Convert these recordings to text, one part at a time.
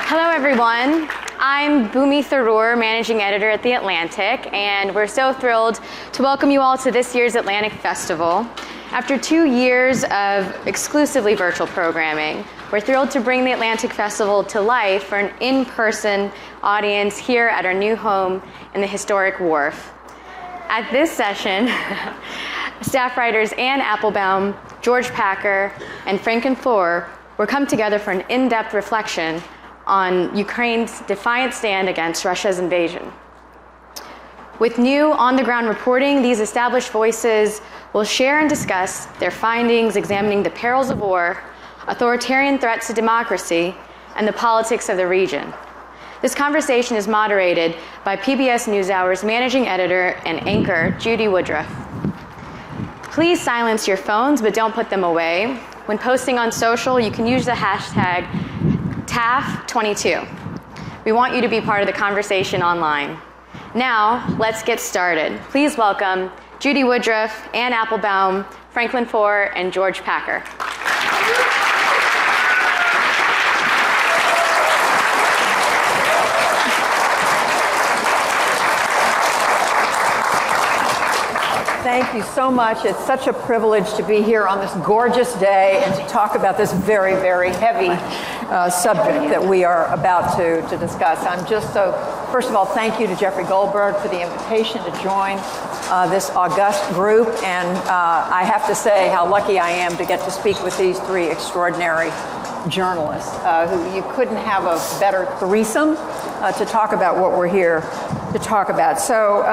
Hello, everyone. I'm Bhumi Tharoor, Managing Editor at The Atlantic, and we're so thrilled to welcome you all to this year's Atlantic Festival. After 2 years of exclusively virtual programming, we're thrilled to bring the Atlantic Festival to life for an in-person audience here at our new home in the historic Wharf. At this session, staff writers Anne Applebaum, George Packer, and Franklin Foer will come together for an in-depth reflection on Ukraine's defiant stand against Russia's invasion. With new on-the-ground reporting, these established voices will share and discuss their findings examining the perils of war, authoritarian threats to democracy, and the politics of the region. This conversation is moderated by PBS NewsHour's managing editor and anchor, Judy Woodruff. Please silence your phones, but don't put them away. When posting on social, you can use the hashtag TAF22. We want you to be part of the conversation online. Now, let's get started. Please welcome Judy Woodruff, Anne Applebaum, Franklin Foer, and George Packer. Thank you so much. It's such a privilege to be here on this gorgeous day and to talk about this very, very heavy subject that we are about to discuss. I'm just so, first of all, thank you to Jeffrey Goldberg for the invitation to join this august group. And I have to say how lucky I am to get to speak with these three extraordinary journalists who you couldn't have a better threesome to talk about what we're here to talk about. So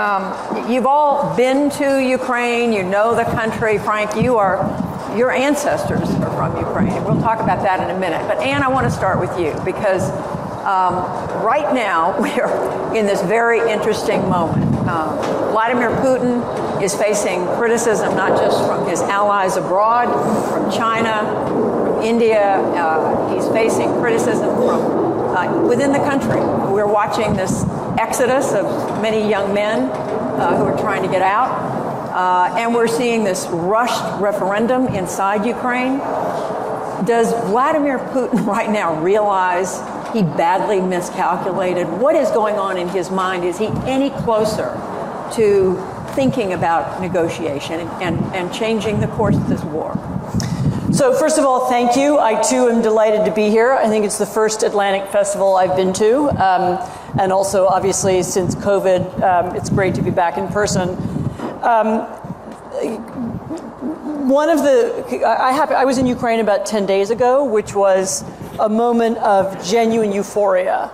you've all been to Ukraine, you know the country. Frank, your ancestors are from Ukraine. We'll talk about that in a minute. But Anne, I want to start with you because right now we are in this very interesting moment. Vladimir Putin is facing criticism not just from his allies abroad, from China, from India. He's facing criticism from within the country. We're watching this exodus of many young men who are trying to get out. And we're seeing this rushed referendum inside Ukraine. Does Vladimir Putin right now realize he badly miscalculated? What is going on in his mind? Is he any closer to thinking about negotiation and changing the course of this war? So first of all, thank you. I too am delighted to be here. I think it's the first Atlantic Festival I've been to. And also, obviously, since COVID, it's great to be back in person. I was in Ukraine about 10 days ago, which was a moment of genuine euphoria.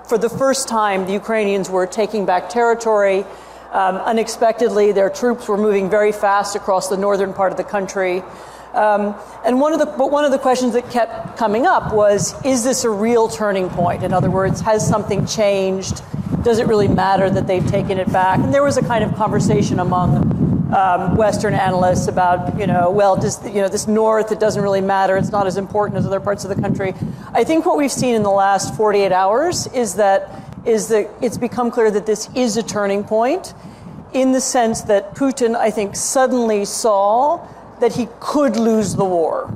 For the first time, the Ukrainians were taking back territory. Unexpectedly, their troops were moving very fast across the northern part of the country. And one of the questions that kept coming up was, is this a real turning point? In other words, has something changed? Does it really matter that they've taken it back? And there was a kind of conversation among Western analysts about, this north, it doesn't really matter. It's not as important as other parts of the country. I think what we've seen in the last 48 hours is that it's become clear that this is a turning point in the sense that Putin, I think, suddenly saw that he could lose the war.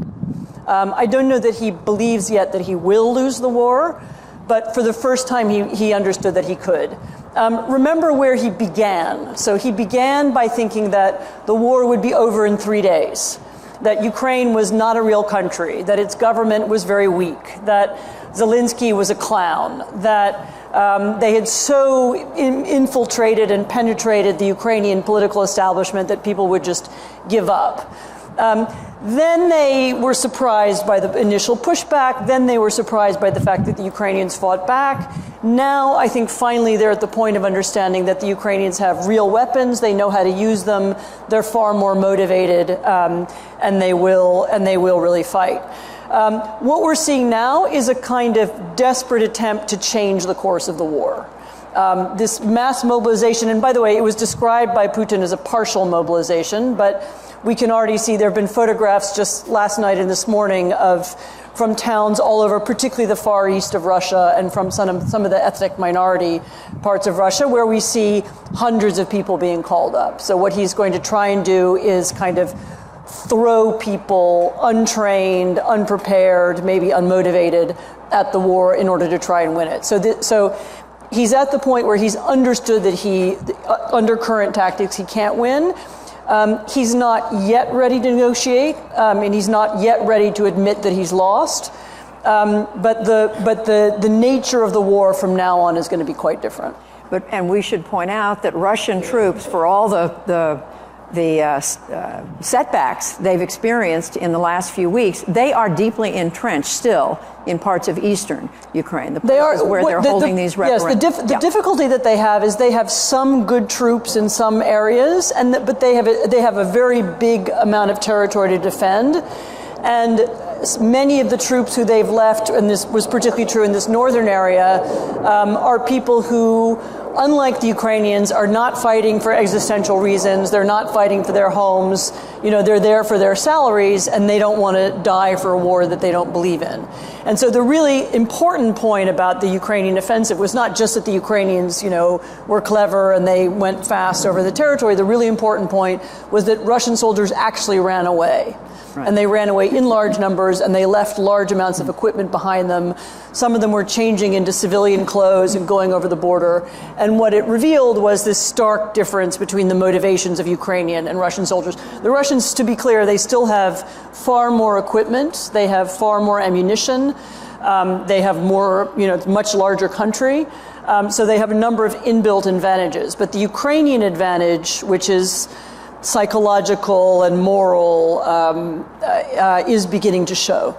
I don't know that he believes yet that he will lose the war, but for the first time he understood that he could. Remember where he began. So he began by thinking that the war would be over in 3 days, that Ukraine was not a real country, that its government was very weak, that Zelensky was a clown, that they had so infiltrated and penetrated the Ukrainian political establishment that people would just give up. Then they were surprised by the initial pushback. Then they were surprised by the fact that the Ukrainians fought back. Now, I think finally they're at the point of understanding that the Ukrainians have real weapons. They know how to use them. They're far more motivated, and they will really fight. What we're seeing now is a kind of desperate attempt to change the course of the war. This mass mobilization, and by the way, it was described by Putin as a partial mobilization, but we can already see there have been photographs just last night and this morning from towns all over, particularly the far east of Russia and from some of the ethnic minority parts of Russia, where we see hundreds of people being called up. So what he's going to try and do is kind of throw people untrained, unprepared, maybe unmotivated at the war in order to try and win it. So he's at the point where he's understood that under current tactics, he can't win. He's not yet ready to negotiate, and he's not yet ready to admit that he's lost. But the nature of the war from now on is going to be quite different. And we should point out that Russian troops, for all the setbacks they've experienced in the last few weeks, they are deeply entrenched still in parts of eastern Ukraine. They are where they're holding these referendums. Yes, the difficulty that they have is they have some good troops in some areas, but they have a very big amount of territory to defend, and many of the troops who they've left, and this was particularly true in this northern area, are people who, unlike the Ukrainians, are not fighting for existential reasons. They're not fighting for their homes. They're there for their salaries, and they don't want to die for a war that they don't believe in. And so the really important point about the Ukrainian offensive was not just that the Ukrainians, were clever and they went fast over the territory. The really important point was that Russian soldiers actually ran away. Right. And they ran away in large numbers, and they left large amounts of equipment behind them. Some of them were changing into civilian clothes and going over the border. And what it revealed was this stark difference between the motivations of Ukrainian and Russian soldiers. The Russians, to be clear, they still have far more equipment. They have far more ammunition. They have more, much larger country. So they have a number of inbuilt advantages. But the Ukrainian advantage, which is psychological and moral, is beginning to show.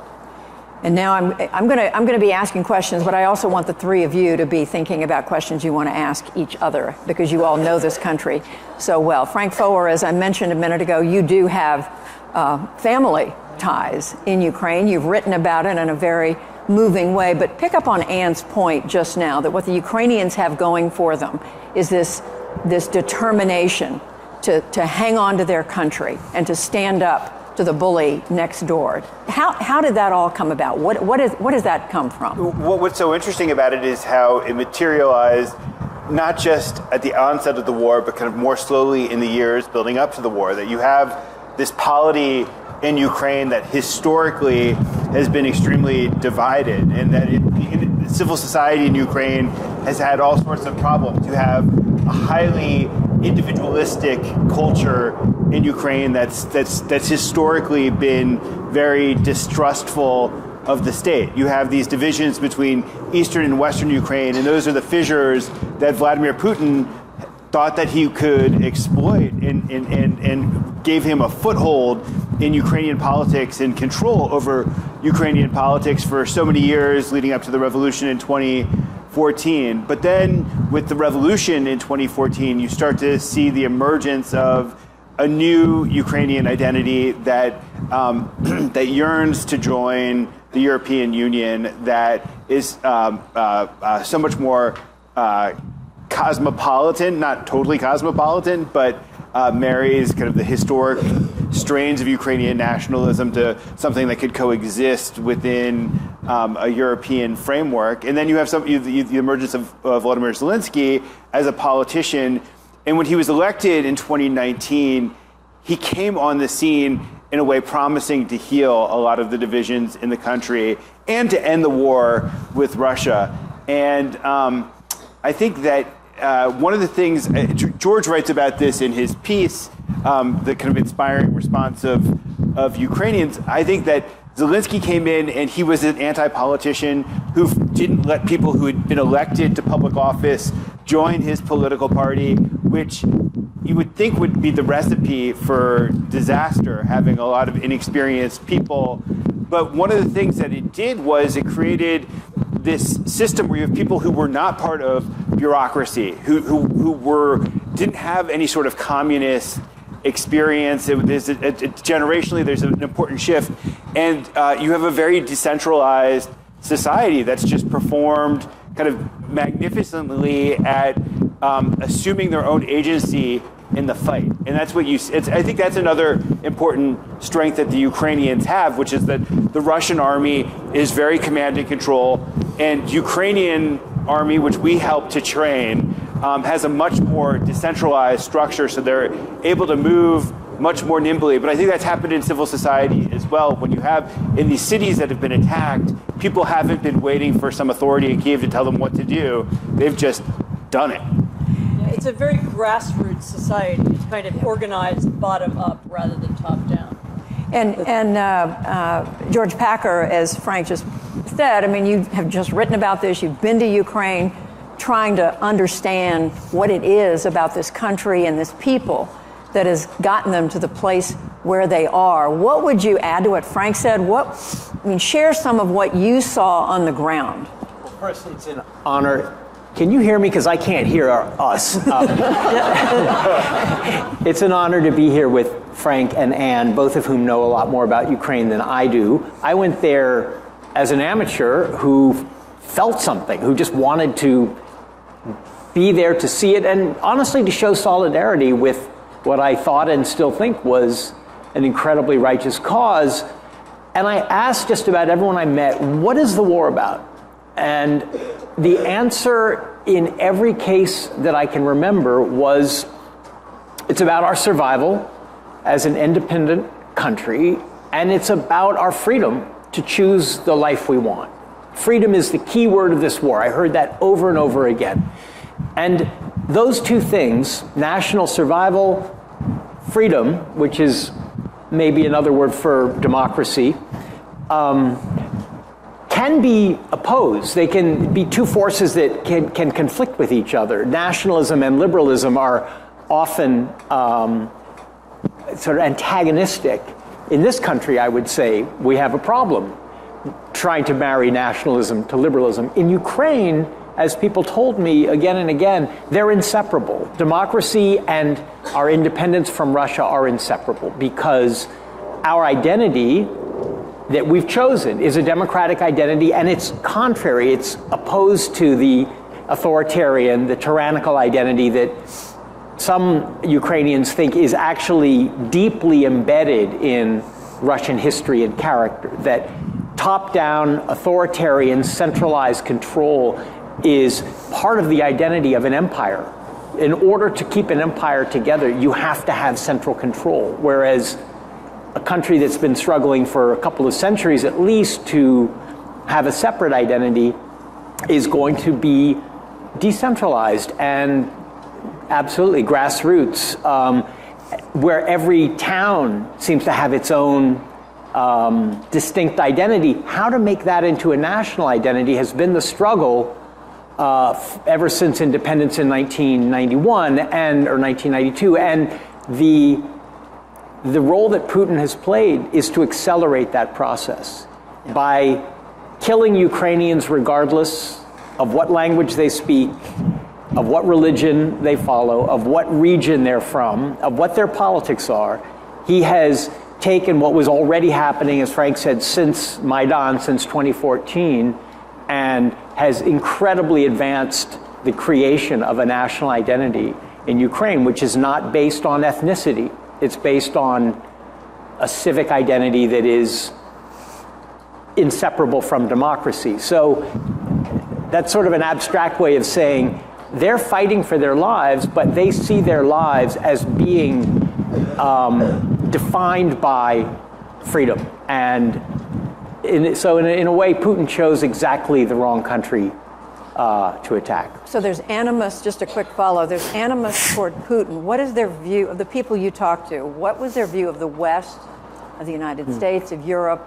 And now I'm going to be asking questions, but I also want the three of you to be thinking about questions you want to ask each other, because you all know this country so well. Frank Foer, as I mentioned a minute ago, you do have family ties in Ukraine. You've written about it in a very moving way, but pick up on Anne's point just now that what the Ukrainians have going for them is this determination to hang on to their country and to stand up to the bully next door. How did that all come about? What does that come from? What's so interesting about it is how it materialized not just at the onset of the war, but kind of more slowly in the years building up to the war, that you have this polity in Ukraine that historically has been extremely divided, and that civil society in Ukraine has had all sorts of problems. You have a highly individualistic culture in Ukraine that's historically been very distrustful of the state. You have these divisions between eastern and western Ukraine, and those are the fissures that Vladimir Putin thought that he could exploit and gave him a foothold in Ukrainian politics and control over Ukrainian politics for so many years leading up to the revolution in 2014. But then with the revolution in 2014, you start to see the emergence of a new Ukrainian identity that that yearns to join the European Union, that is so much more cosmopolitan, not totally cosmopolitan, but marries kind of the historic strains of Ukrainian nationalism to something that could coexist within a European framework. And then you have the emergence of Vladimir Zelensky as a politician. And when he was elected in 2019, he came on the scene in a way promising to heal a lot of the divisions in the country and to end the war with Russia. And I think that one of the things, George writes about this in his piece, the kind of inspiring response of Ukrainians. I think that Zelensky came in and he was an anti-politician who didn't let people who had been elected to public office join his political party, which you would think would be the recipe for disaster, having a lot of inexperienced people. But one of the things that it did was it created this system where you have people who were not part of bureaucracy, who didn't have any sort of communist experience. Generationally, there's an important shift. And you have a very decentralized society that's just performed kind of magnificently at assuming their own agency in the fight. And that's what I think that's another important strength that the Ukrainians have, which is that the Russian army is very command and control, and Ukrainian army, which we help to train, has a much more decentralized structure, so they're able to move much more nimbly. But I think that's happened in civil society as well. When you have, in these cities that have been attacked, people haven't been waiting for some authority in Kiev to tell them what to do. They've just done it. Yeah, it's a very grassroots society. It's kind of organized bottom up rather than top down. And George Packer, as Frank just said, I mean, you have just written about this. You've been to Ukraine trying to understand what it is about this country and this people that has gotten them to the place where they are. What would you add to what Frank said? Share some of what you saw on the ground. Well, first, it's an honor. Can you hear me? Because I can't hear us. It's an honor to be here with Frank and Anne, both of whom know a lot more about Ukraine than I do. I went there as an amateur who felt something, who just wanted to be there to see it, and honestly to show solidarity with what I thought and still think was an incredibly righteous cause. And I asked just about everyone I met, what is the war about? And the answer in every case that I can remember was, it's about our survival as an independent country, and it's about our freedom to choose the life we want. Freedom is the key word of this war. I heard that over and over again. And those two things, national survival, freedom, which is maybe another word for democracy, can be opposed. They can be two forces that can conflict with each other. Nationalism and liberalism are often sort of antagonistic. In this country, I would say, we have a problem trying to marry nationalism to liberalism. In Ukraine, as people told me again and again, they're inseparable. Democracy and our independence from Russia are inseparable because our identity that we've chosen is a democratic identity, and it's contrary, it's opposed to the authoritarian, the tyrannical identity that some Ukrainians think is actually deeply embedded in Russian history and character, that top-down, authoritarian, centralized control is part of the identity of an empire. In order to keep an empire together, you have to have central control, whereas a country that's been struggling for a couple of centuries at least to have a separate identity is going to be decentralized and absolutely grassroots, where every town seems to have its own distinct identity. How to make that into a national identity has been the struggle ever since independence in 1991 or 1992, and the role that Putin has played is to accelerate that process by killing Ukrainians regardless of what language they speak, of what religion they follow, of what region they're from, of what their politics are. He has taken what was already happening, as Frank said, since Maidan, since 2014, and has incredibly advanced the creation of a national identity in Ukraine, which is not based on ethnicity. It's based on a civic identity that is inseparable from democracy. So that's sort of an abstract way of saying they're fighting for their lives, but they see their lives as being defined by freedom. And so in a way, Putin chose exactly the wrong country to attack. So there's animus, just a quick follow, there's animus toward Putin. What is their view of the people you talk to? What was their view of the West, of the United States, of Europe?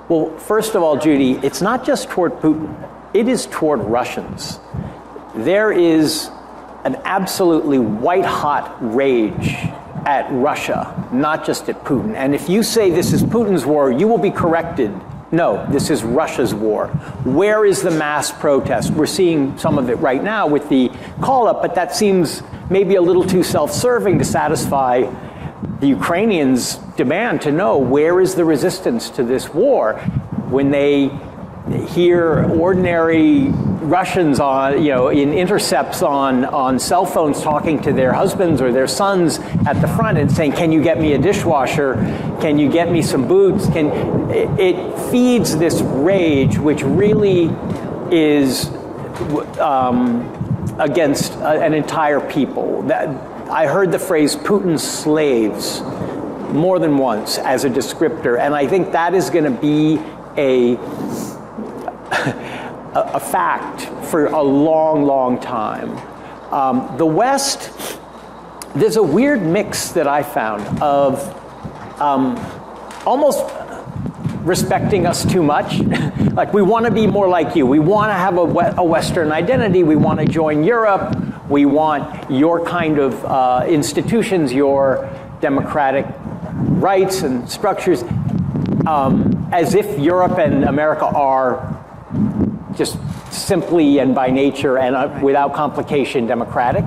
Well, first of all, Judy, it's not just toward Putin. It is toward Russians. There is an absolutely white-hot rage at Russia, not just at Putin. And if you say this is Putin's war, you will be corrected. No, this is Russia's war. Where is the mass protest? We're seeing some of it right now with the call-up, but that seems maybe a little too self-serving to satisfy the Ukrainians' demand to know where is the resistance to this war when they hear ordinary Russians in intercepts on cell phones talking to their husbands or their sons at the front and saying, can you get me a dishwasher? Can you get me some boots? It feeds this rage, which really is against an entire people. I heard the phrase Putin's slaves more than once as a descriptor, and I think that is going to be a fact for a long, long time. The West, there's a weird mix that I found of almost respecting us too much. Like, we want to be more like you. We want to have a Western identity. We want to join Europe. We want your kind of institutions, your democratic rights and structures, as if Europe and America are just simply and by nature and without complication democratic.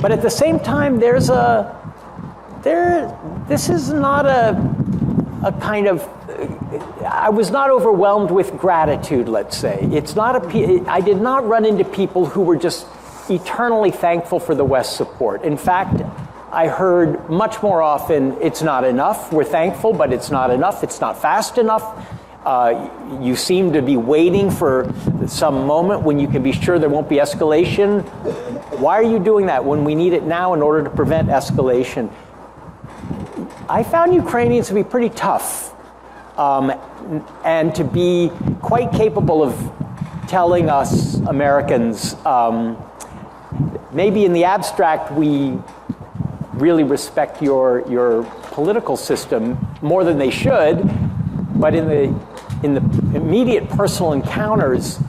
But at the same time, this is not a kind of, I was not overwhelmed with gratitude, let's say. It's not I did not run into people who were just eternally thankful for the West's support. In fact, I heard much more often, it's not enough, we're thankful, but it's not enough, it's not fast enough. You seem to be waiting for some moment when you can be sure there won't be escalation. Why are you doing that when we need it now in order to prevent escalation? I found Ukrainians to be pretty tough and to be quite capable of telling us Americans, maybe in the abstract we really respect your political system more than they should, but in the immediate personal encounters,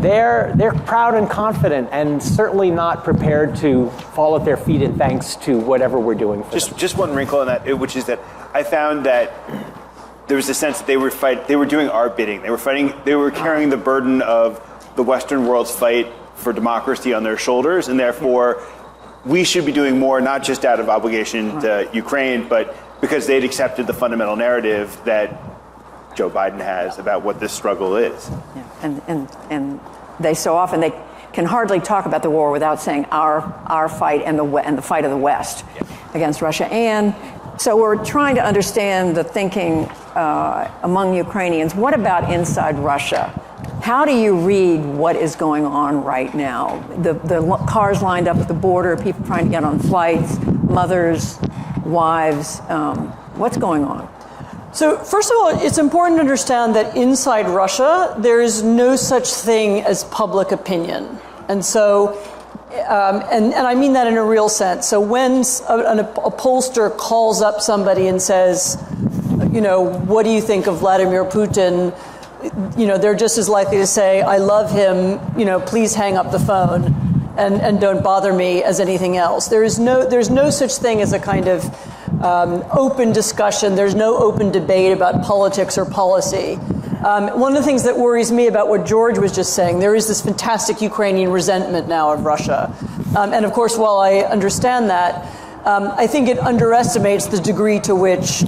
they're proud and confident, and certainly not prepared to fall at their feet in thanks to whatever we're doing for them. Just one wrinkle on that, which is that I found that there was a sense that they were doing our bidding. They were carrying the burden of the Western world's fight for democracy on their shoulders, and therefore we should be doing more, not just out of obligation to Ukraine, but because they'd accepted the fundamental narrative that Joe Biden has about what this struggle is. Yeah. And they so often, they can hardly talk about the war without saying our fight and the fight of the West against Russia. And so we're trying to understand the thinking among Ukrainians. What about inside Russia? How do you read what is going on right now? The cars lined up at the border, people trying to get on flights, mothers, wives. What's going on? So first of all, it's important to understand that inside Russia, there is no such thing as public opinion. And so, and I mean that in a real sense. So when a pollster calls up somebody and says, what do you think of Vladimir Putin? They're just as likely to say, I love him, please hang up the phone and don't bother me, as anything else. There's no such thing as a kind of open discussion. There's no open debate about politics or policy. One of the things that worries me about what George was just saying, there is this fantastic Ukrainian resentment now of Russia. And of course, while I understand that, I think it underestimates the degree to which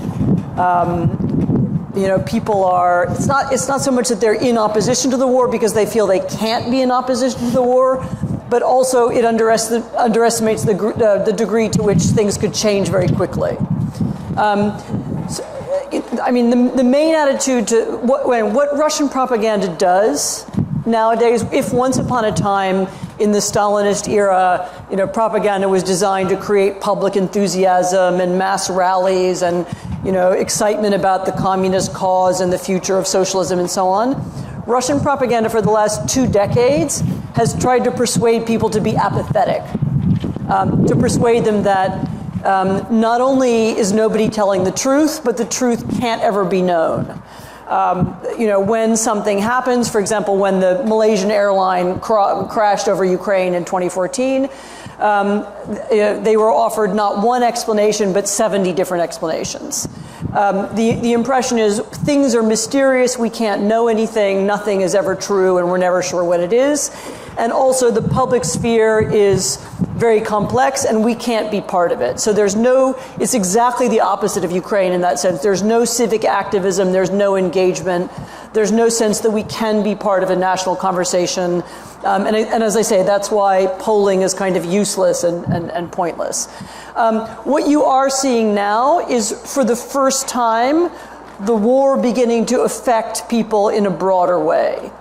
people are, it's not so much that they're in opposition to the war because they feel they can't be in opposition to the war, but also it underestimates the degree to which things could change very quickly. The main attitude to what Russian propaganda does nowadays, if once upon a time in the Stalinist era, propaganda was designed to create public enthusiasm and mass rallies and, excitement about the communist cause and the future of socialism and so on, Russian propaganda for the last 2 decades has tried to persuade people to be apathetic, to persuade them that not only is nobody telling the truth, but the truth can't ever be known. When something happens, for example, when the Malaysian airline crashed over Ukraine in 2014, they were offered not one explanation, but 70 different explanations. The impression is things are mysterious, we can't know anything, nothing is ever true, and we're never sure what it is. And also the public sphere is very complex, and we can't be part of it. So it's exactly the opposite of Ukraine in that sense. There's no civic activism, there's no engagement, there's no sense that we can be part of a national conversation. And as I say, that's why polling is kind of useless and pointless. What you are seeing now is, for the first time, the war beginning to affect people in a broader way.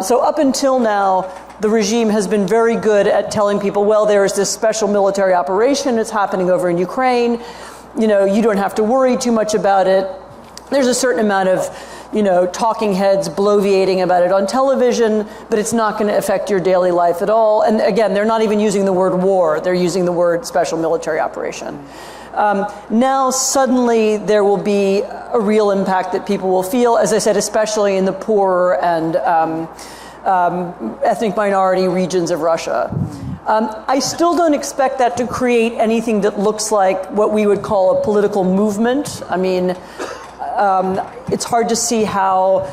So up until now, the regime has been very good at telling people, well, there is this special military operation, it's happening over in Ukraine, you don't have to worry too much about it. There's a certain amount of, talking heads bloviating about it on television, but it's not going to affect your daily life at all. And again, they're not even using the word war, they're using the word special military operation. Now suddenly there will be a real impact that people will feel, as I said, especially in the poorer and ethnic minority regions of Russia. I still don't expect that to create anything that looks like what we would call a political movement. I mean, it's hard to see how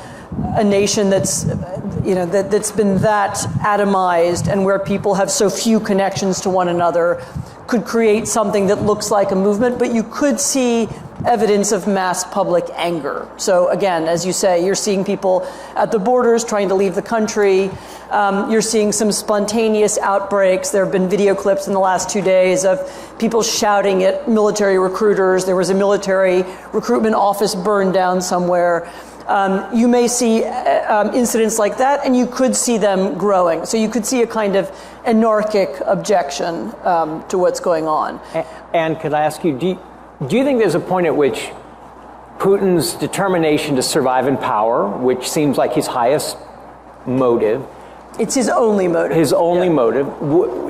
a nation that's, that's been that atomized and where people have so few connections to one another could create something that looks like a movement, but you could see evidence of mass public anger. So again, as you say, you're seeing people at the borders trying to leave the country. You're seeing some spontaneous outbreaks. There have been video clips in the last 2 days of people shouting at military recruiters. There was a military recruitment office burned down somewhere. You may see incidents like that, and you could see them growing. So you could see a kind of anarchic objection to what's going on. And could I ask you, do you think there's a point at which Putin's determination to survive in power, which seems like his highest motive, it's his only motive. His only motive.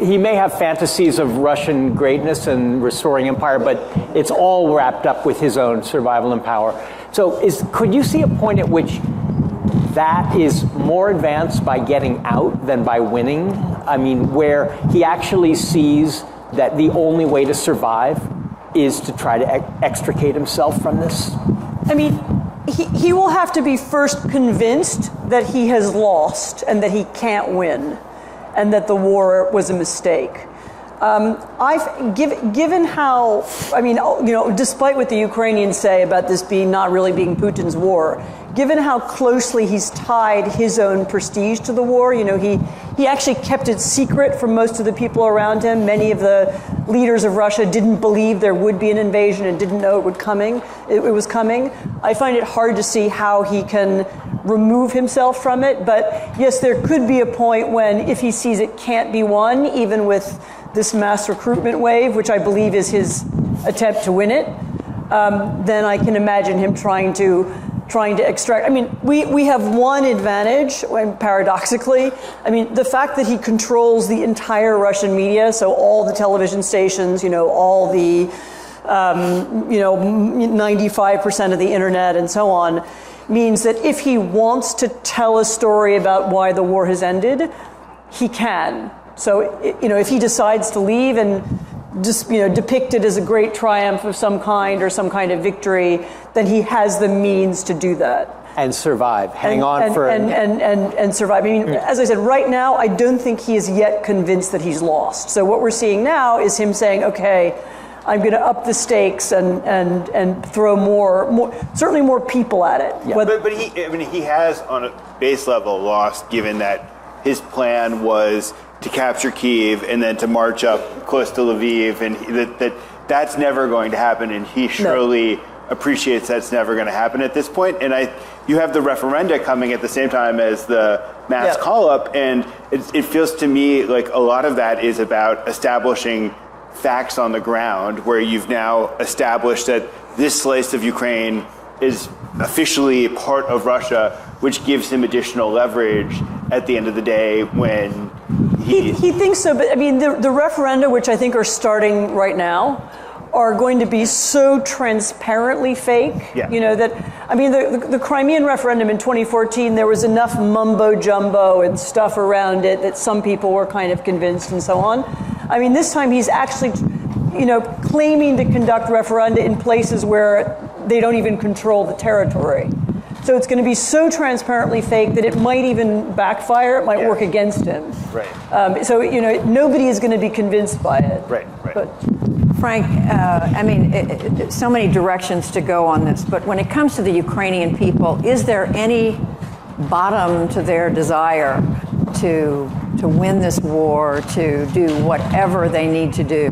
He may have fantasies of Russian greatness and restoring empire, but it's all wrapped up with his own survival in power. So could you see a point at which that is more advanced by getting out than by winning? I mean, where he actually sees that the only way to survive is to try to extricate himself from this? I mean, he will have to be first convinced that he has lost and that he can't win and that the war was a mistake. Given how, despite what the Ukrainians say about this not really being Putin's war, given how closely he's tied his own prestige to the war, he actually kept it secret from most of the people around him. Many of the leaders of Russia didn't believe there would be an invasion and didn't know it was coming. I find it hard to see how he can remove himself from it. But yes, there could be a point when, if he sees it can't be won, even with this mass recruitment wave, which I believe is his attempt to win it, then I can imagine him trying to extract. I mean, we have one advantage, paradoxically. I mean, the fact that he controls the entire Russian media, so all the television stations, all the 95% of the internet and so on, means that if he wants to tell a story about why the war has ended, he can. So, if he decides to leave and just, depict it as a great triumph of some kind or some kind of victory, then he has the means to do that. And survive, hang on and, for... And survive. I mean, as I said, right now, I don't think he is yet convinced that he's lost. So what we're seeing now is him saying, okay, I'm going to up the stakes and throw certainly more people at it. Yeah. But he has, on a base level, lost, given that his plan was to capture Kyiv and then to march up close to Lviv, and that's never going to happen, and he surely appreciates that's never going to happen at this point. And you have the referenda coming at the same time as the mass call-up, and it feels to me like a lot of that is about establishing facts on the ground, where you've now established that this slice of Ukraine is officially part of Russia, which gives him additional leverage at the end of the day when he thinks so. But I mean, the referenda, which I think are starting right now, are going to be so transparently fake. Yeah. The Crimean referendum in 2014, there was enough mumbo jumbo and stuff around it that some people were kind of convinced and so on. I mean, this time he's actually, claiming to conduct referenda in places where they don't even control the territory. So it's going to be so transparently fake that it might even backfire. It might work against him. Right. Nobody is going to be convinced by it. Right. But Frank, so many directions to go on this, but when it comes to the Ukrainian people, is there any bottom to their desire to win this war, to do whatever they need to do?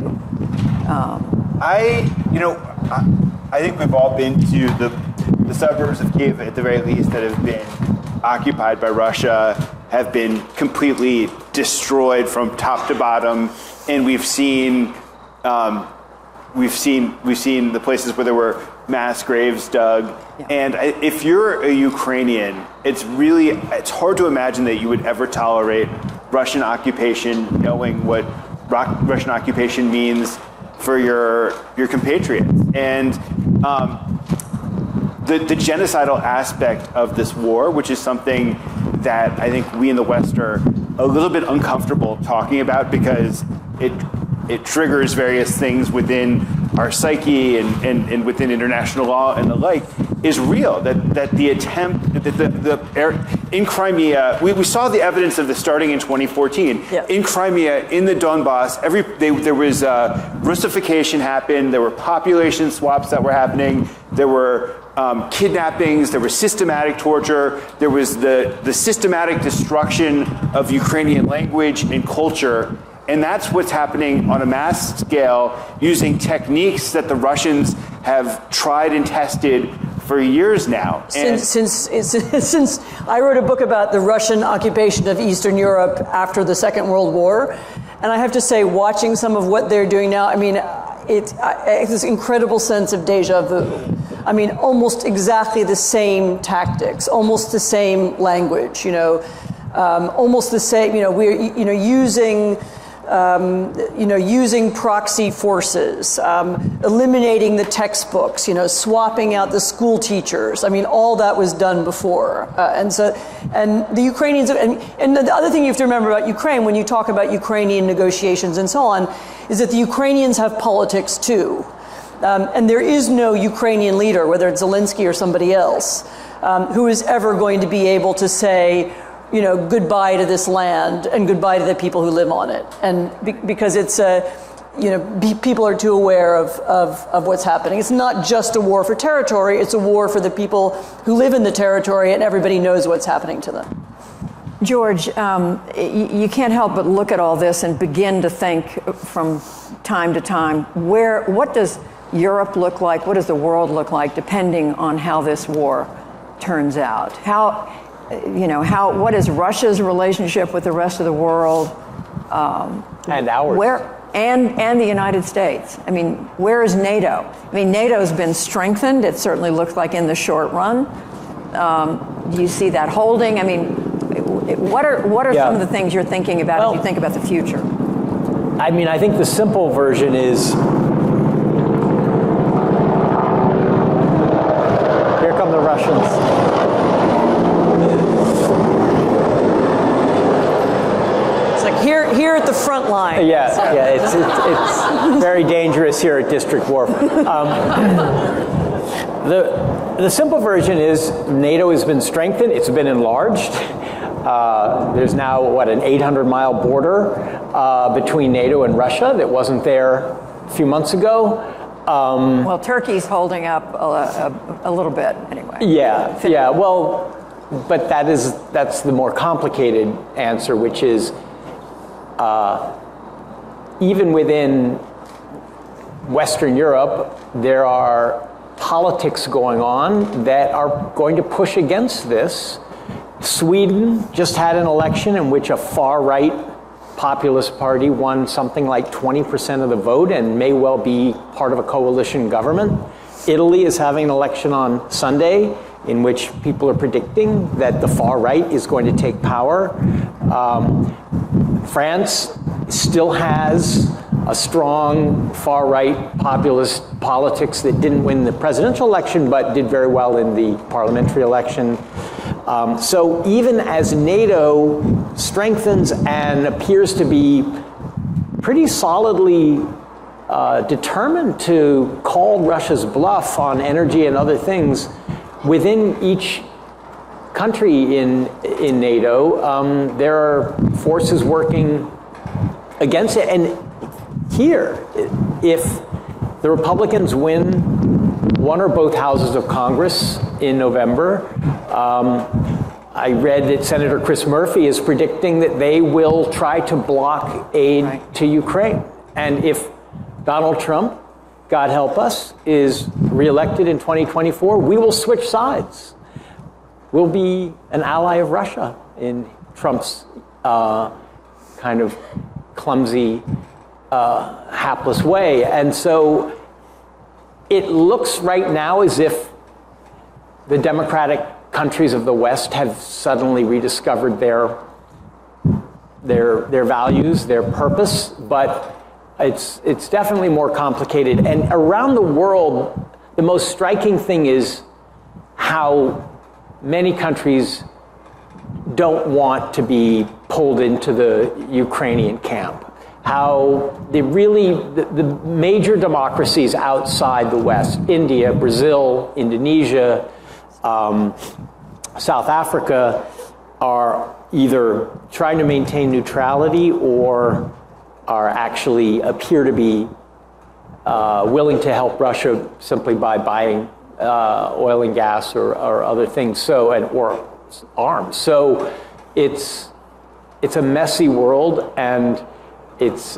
I think we've all been to the suburbs of Kyiv, at the very least, that have been occupied by Russia, have been completely destroyed from top to bottom, and we've seen the places where there were mass graves dug. Yeah. And if you're a Ukrainian, it's hard to imagine that you would ever tolerate Russian occupation, knowing what Russian occupation means for your compatriots. And the genocidal aspect of this war, which is something that I think we in the West are a little bit uncomfortable talking about, because it triggers various things within our psyche and within international law and the like, is real. That the attempt in Crimea, we saw the evidence of this starting in 2014. Yeah. In Crimea, in the Donbass, there was Russification happened. There were population swaps that were happening. There were kidnappings. There was systematic torture. There was the systematic destruction of Ukrainian language and culture. And that's what's happening on a mass scale, using techniques that the Russians have tried and tested for years now. Since I wrote a book about the Russian occupation of Eastern Europe after the Second World War, and I have to say, watching some of what they're doing now, I mean, it's this incredible sense of deja vu. I mean, almost exactly the same tactics, almost the same language, almost the same, we're, using proxy forces, eliminating the textbooks, swapping out the school teachers. I mean, all that was done before. And the Ukrainians, and the other thing you have to remember about Ukraine when you talk about Ukrainian negotiations and so on, is that the Ukrainians have politics too. And there is no Ukrainian leader, whether it's Zelensky or somebody else, who is ever going to be able to say, goodbye to this land and goodbye to the people who live on it. And because it's people are too aware of what's happening. It's not just a war for territory, it's a war for the people who live in the territory, and everybody knows what's happening to them. George, you can't help but look at all this and begin to think from time to time, what does Europe look like? What does the world look like, depending on how this war turns out? What is Russia's relationship with the rest of the world? And ours. And the United States. I mean, where is NATO? I mean, NATO's been strengthened. It certainly looks like in the short run. Do you see that holding? I mean, what are some of the things you're thinking about as you think about the future? I mean, I think the simple version is, here come the Russians. Here at the front line. It's very dangerous here at District Wharf. The simple version is NATO has been strengthened. It's been enlarged. There's now, an 800-mile border between NATO and Russia that wasn't there a few months ago. Well, Turkey's holding up a little bit anyway. Yeah. Well, but that's the more complicated answer, which is, even within Western Europe, there are politics going on that are going to push against this. Sweden just had an election in which a far-right populist party won something like 20% of the vote and may well be part of a coalition government. Italy is having an election on Sunday in which people are predicting that the far right is going to take power. France still has a strong far-right populist politics that didn't win the presidential election but did very well in the parliamentary election. So even as NATO strengthens and appears to be pretty solidly determined to call Russia's bluff on energy and other things, within each country in NATO, there are forces working against it. And here, if the Republicans win one or both houses of Congress in November, I read that Senator Chris Murphy is predicting that they will try to block aid to Ukraine. And if Donald Trump, God help us, is reelected in 2024, we will switch sides. We'll be an ally of Russia in Trump's kind of clumsy, hapless way. And so it looks right now as if the democratic countries of the West have suddenly rediscovered their values, their purpose, but it's definitely more complicated. And around the world, the most striking thing is how many countries don't want to be pulled into the Ukrainian camp. How the major democracies outside the West, India, Brazil, Indonesia, South Africa, are either trying to maintain neutrality or are actually appear to be willing to help Russia simply by buying oil and gas or other things, or arms. So it's a messy world, and it's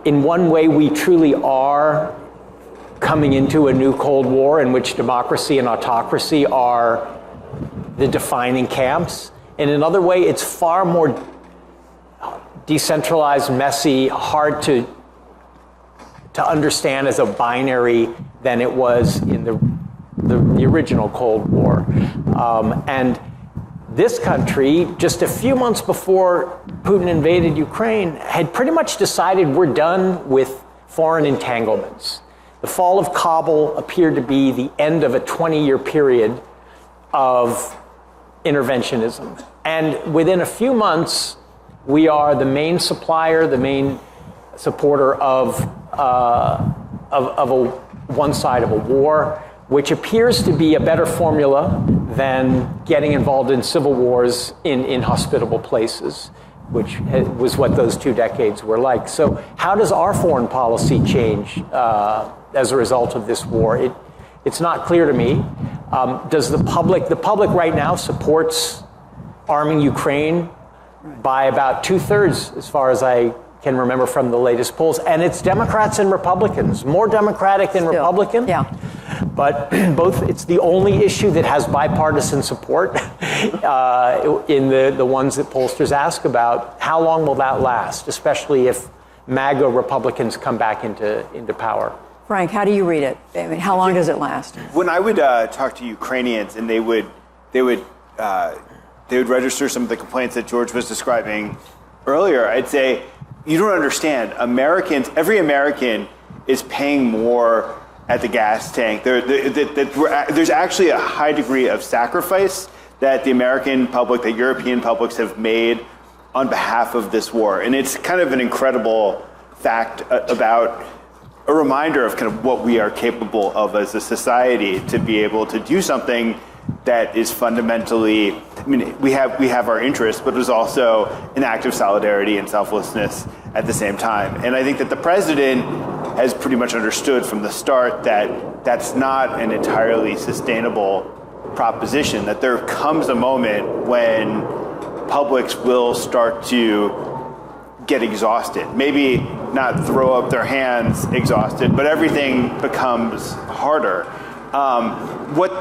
in one way we truly are coming into a new Cold War in which democracy and autocracy are the defining camps. In another way, it's far more decentralized, messy, hard to understand as a binary than it was in the original Cold War. And this country, just a few months before Putin invaded Ukraine, had pretty much decided we're done with foreign entanglements. The fall of Kabul appeared to be the end of a 20-year period of interventionism. And within a few months, we are the main supplier, the main supporter of one side of a war, which appears to be a better formula than getting involved in civil wars in inhospitable places, which was what those 2 decades were like. So how does our foreign policy change as a result of this war? It's not clear to me. Does the public right now supports arming Ukraine by about 2/3, as far as I can remember from the latest polls, and it's Democrats and Republicans, more Democratic than Republican. Yeah. But it's the only issue that has bipartisan support in the ones that pollsters ask about. How long will that last, especially if MAGA Republicans come back into power? Frank, how do you read it? I mean, how long does it last? When I would talk to Ukrainians, and they would register some of the complaints that George was describing earlier, I'd say, you don't understand. Every American is paying more at the gas tank. There's actually a high degree of sacrifice that the American public, the European publics have made on behalf of this war. And it's kind of an incredible fact about a reminder of kind of what we are capable of as a society to be able to do something that is fundamentally, I mean, we have our interests, but it was also an act of solidarity and selflessness at the same time. And I think that the president has pretty much understood from the start that that's not an entirely sustainable proposition, that there comes a moment when publics will start to get exhausted. Maybe not throw up their hands exhausted, but everything becomes harder. What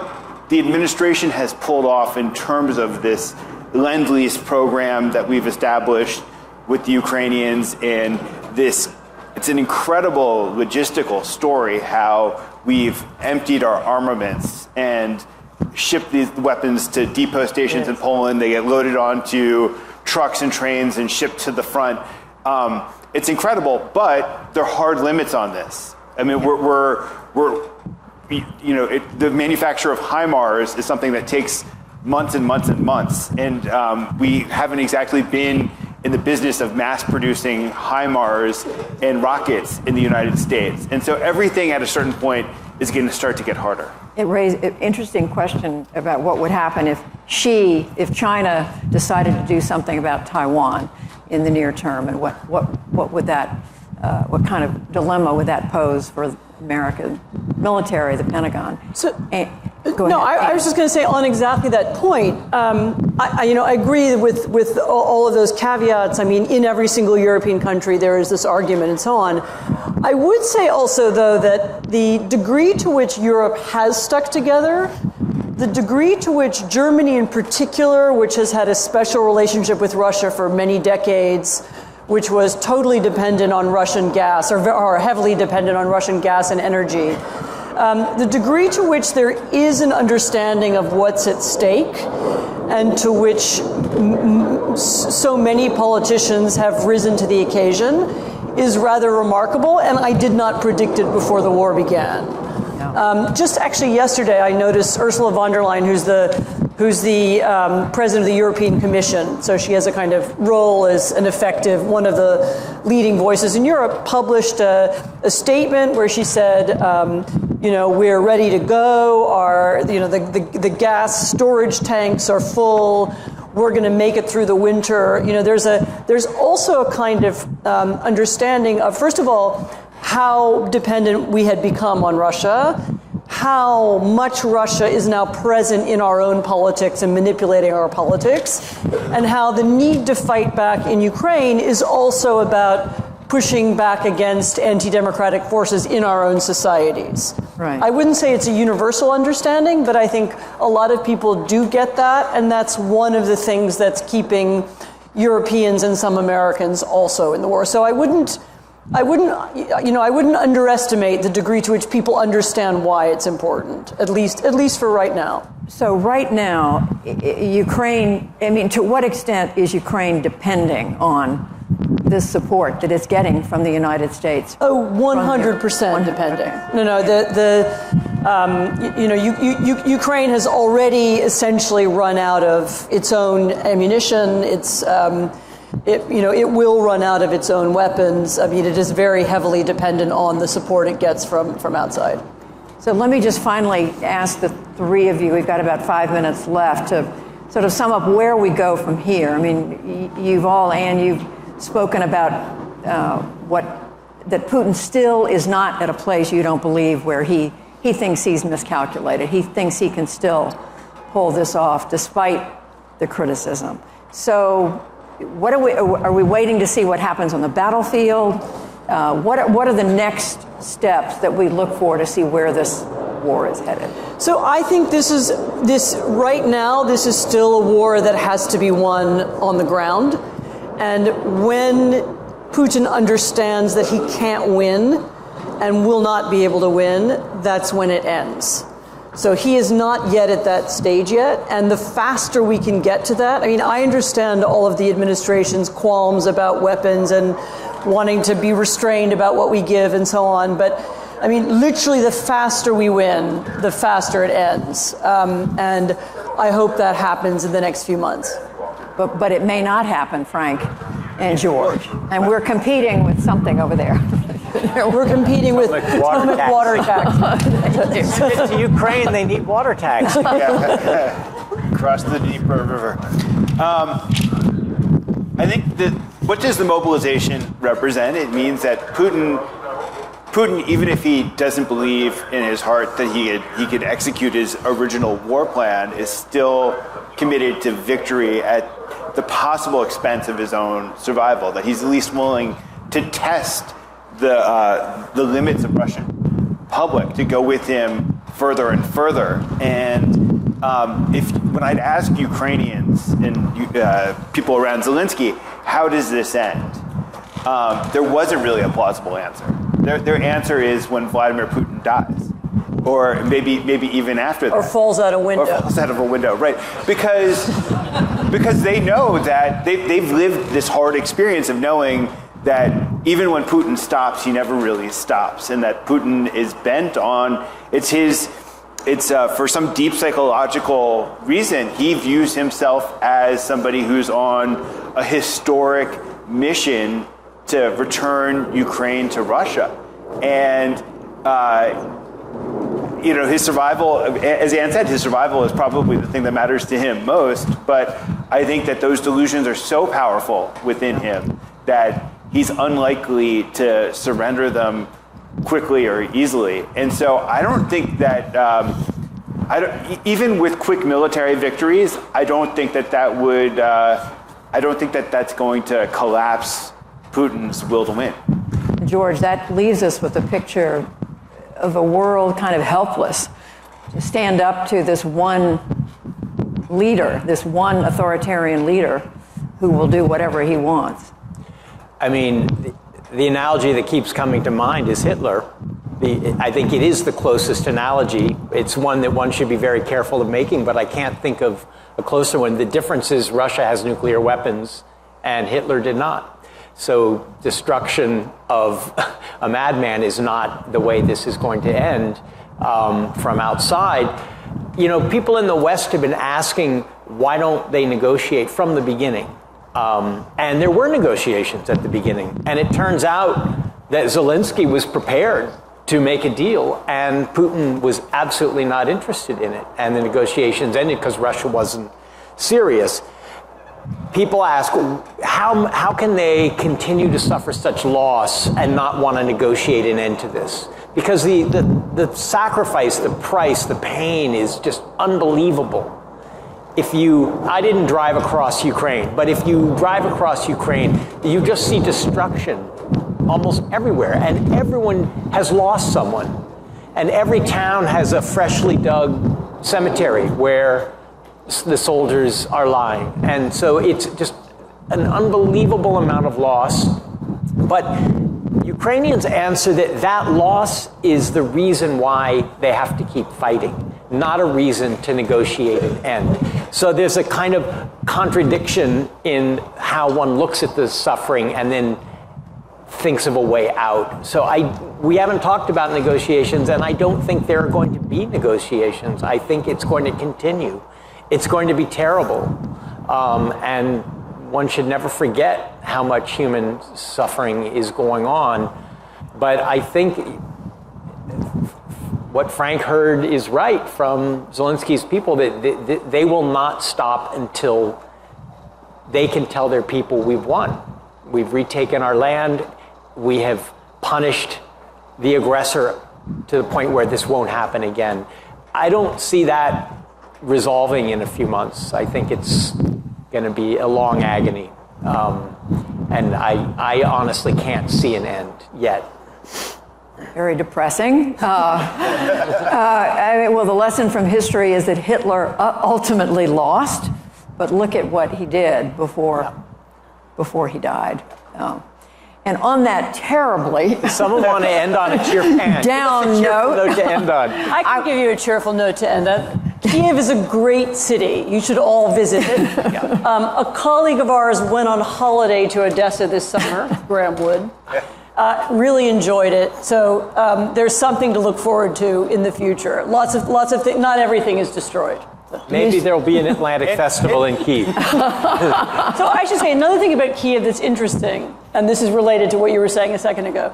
the administration has pulled off in terms of this Lend-Lease program that we've established with the Ukrainians, and it's an incredible logistical story how we've emptied our armaments and shipped these weapons to depot stations in Poland. They get loaded onto trucks and trains and shipped to the front. It's incredible, but there are hard limits on this. I mean, the manufacture of HIMARS is something that takes months and months and months. And we haven't exactly been in the business of mass producing HIMARS and rockets in the United States. And so everything at a certain point is going to start to get harder. It raised an interesting question about what would happen if China decided to do something about Taiwan in the near term, and what would that, what kind of dilemma would that pose for American military, the Pentagon? I was just going to say on exactly that point. I agree with all of those caveats. I mean, in every single European country, there is this argument and so on. I would say also, though, that the degree to which Europe has stuck together the degree to which Germany in particular, which has had a special relationship with Russia for many decades, which was totally dependent on Russian gas, or heavily dependent on Russian gas and energy, the degree to which there is an understanding of what's at stake, and to which so many politicians have risen to the occasion, is rather remarkable, and I did not predict it before the war began. Just actually yesterday, I noticed Ursula von der Leyen, who's the president of the European Commission, so she has a kind of role as an effective, one of the leading voices in Europe, published a statement where she said, we're ready to go, the gas storage tanks are full, we're going to make it through the winter. There's also a kind of understanding of, first of all, how dependent we had become on Russia, how much Russia is now present in our own politics and manipulating our politics, and how the need to fight back in Ukraine is also about pushing back against anti-democratic forces in our own societies. Right. I wouldn't say it's a universal understanding, but I think a lot of people do get that, and that's one of the things that's keeping Europeans and some Americans also in the war. So I wouldn't underestimate the degree to which people understand why it's important, at least for right now. So right now, Ukraine, to what extent is Ukraine depending on this support that it's getting from the United States? Oh, 100% depending. Ukraine has already essentially run out of its own ammunition. It will run out of its own weapons. It is very heavily dependent on the support it gets from outside. So let me just finally ask the three of you, we've got about 5 minutes left, to sort of sum up where we go from here. You've spoken about that Putin still is not at a place, you don't believe, where he thinks he's miscalculated. He thinks he can still pull this off despite the criticism. So what are we waiting to see what happens on the battlefield? What are the next steps that we look for to see where this war is headed? So I think right now, this is still a war that has to be won on the ground. And when Putin understands that he can't win and will not be able to win, that's when it ends. So he is not yet at that stage yet, and the faster we can get to that, I understand all of the administration's qualms about weapons and wanting to be restrained about what we give and so on, but literally the faster we win, the faster it ends. And I hope that happens in the next few months. But it may not happen, Frank and George. And we're competing with something over there. We're competing with atomic water tax. To Ukraine, they need water tax. Across the Dnieper River. I think that what does the mobilization represent? It means that Putin, even if he doesn't believe in his heart that he could execute his original war plan, is still committed to victory at the possible expense of his own survival, that he's at least willing to test the limits of Russian public, to go with him further and further. And when I'd ask Ukrainians and people around Zelensky, how does this end? There wasn't really a plausible answer. Their answer is when Vladimir Putin dies. Or maybe even after that. Or falls out a window. Or falls out of a window, right. Because they know that they've lived this hard experience of knowing that even when Putin stops, he never really stops. And that Putin is bent on, it's for some deep psychological reason, he views himself as somebody who's on a historic mission to return Ukraine to Russia. And, his survival, as Anne said, his survival is probably the thing that matters to him most. But I think that those delusions are so powerful within him that he's unlikely to surrender them quickly or easily. And so I don't think that, even with quick military victories, I don't think that that's going to collapse Putin's will to win. George, that leaves us with a picture of a world kind of helpless stand up to this one leader, this one authoritarian leader who will do whatever he wants. I mean, the analogy that keeps coming to mind is Hitler. I think it is the closest analogy. It's one that one should be very careful of making, but I can't think of a closer one. The difference is Russia has nuclear weapons and Hitler did not. So destruction of a madman is not the way this is going to end from outside. You know, people in the West have been asking, why don't they negotiate from the beginning? And there were negotiations at the beginning. And it turns out that Zelensky was prepared to make a deal, and Putin was absolutely not interested in it. And the negotiations ended because Russia wasn't serious. People ask, how can they continue to suffer such loss and not want to negotiate an end to this? Because the sacrifice, the price, the pain is just unbelievable. I didn't drive across Ukraine, but if you drive across Ukraine, you just see destruction almost everywhere, and everyone has lost someone. And every town has a freshly dug cemetery where the soldiers are lying. And so it's just an unbelievable amount of loss. But Ukrainians answer that loss is the reason why they have to keep fighting, not a reason to negotiate an end. So there's a kind of contradiction in how one looks at the suffering and then thinks of a way out. So we haven't talked about negotiations, and I don't think there are going to be negotiations. I think it's going to continue. It's going to be terrible. And one should never forget how much human suffering is going on. But I think what Frank heard is right from Zelensky's people, that they will not stop until they can tell their people we've won. We've retaken our land. We have punished the aggressor to the point where this won't happen again. I don't see that resolving in a few months. I think it's going to be a long agony. And I honestly can't see an end yet. Very depressing. Well, the lesson from history is that Hitler ultimately lost, but look at what he did before he died. And on that terribly... Someone want to end on a cheerful note to end on. I can give you a cheerful note to end on. Kiev is a great city. You should all visit it. A colleague of ours went on holiday to Odessa this summer, Graham Wood. Really enjoyed it. So there's something to look forward to in the future. Lots of things. Not everything is destroyed. Maybe there'll be an Atlantic Festival in Kiev. So I should say another thing about Kiev that's interesting, and this is related to what you were saying a second ago,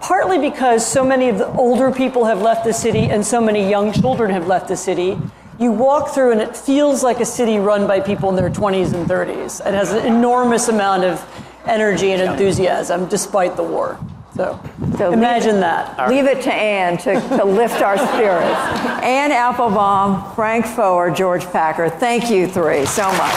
partly because so many of the older people have left the city and so many young children have left the city. You walk through and it feels like a city run by people in their 20s and 30s. It has an enormous amount of energy and enthusiasm despite the war. So imagine that. Leave it to Anne to lift our spirits. Anne Applebaum, Frank Foer, George Packer, thank you three so much.